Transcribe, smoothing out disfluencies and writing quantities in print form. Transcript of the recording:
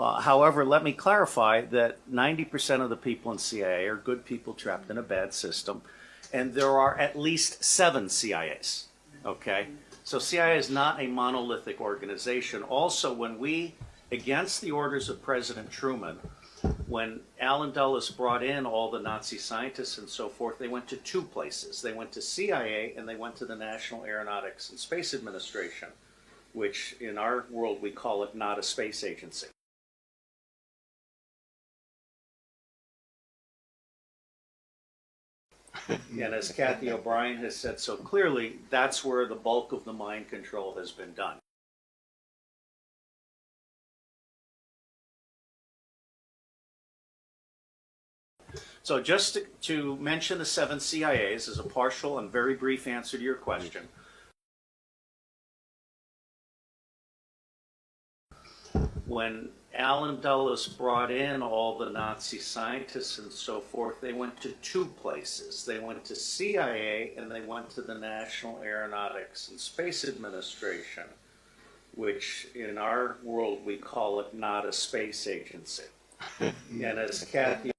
However, let me clarify that 90% of the people in CIA are good people trapped in a bad system, and there are at least 7 CIAs, okay? So CIA is not a monolithic organization. Also, when we, against the orders of President Truman, when Allen Dulles brought in all the Nazi scientists and so forth, they went to 2 places. They went to CIA and they went to the National Aeronautics and Space Administration, which in our world we call it not a space agency. And as Kathy O'Brien has said so clearly, that's where the bulk of the mind control has been done. So just to mention the 7 CIAs as a partial and very brief answer to your question. When Allen Dulles brought in all the Nazi scientists and so forth, they went to 2 places. They went to CIA and they went to the National Aeronautics and Space Administration, which in our world we call it not a space agency. And as Kathy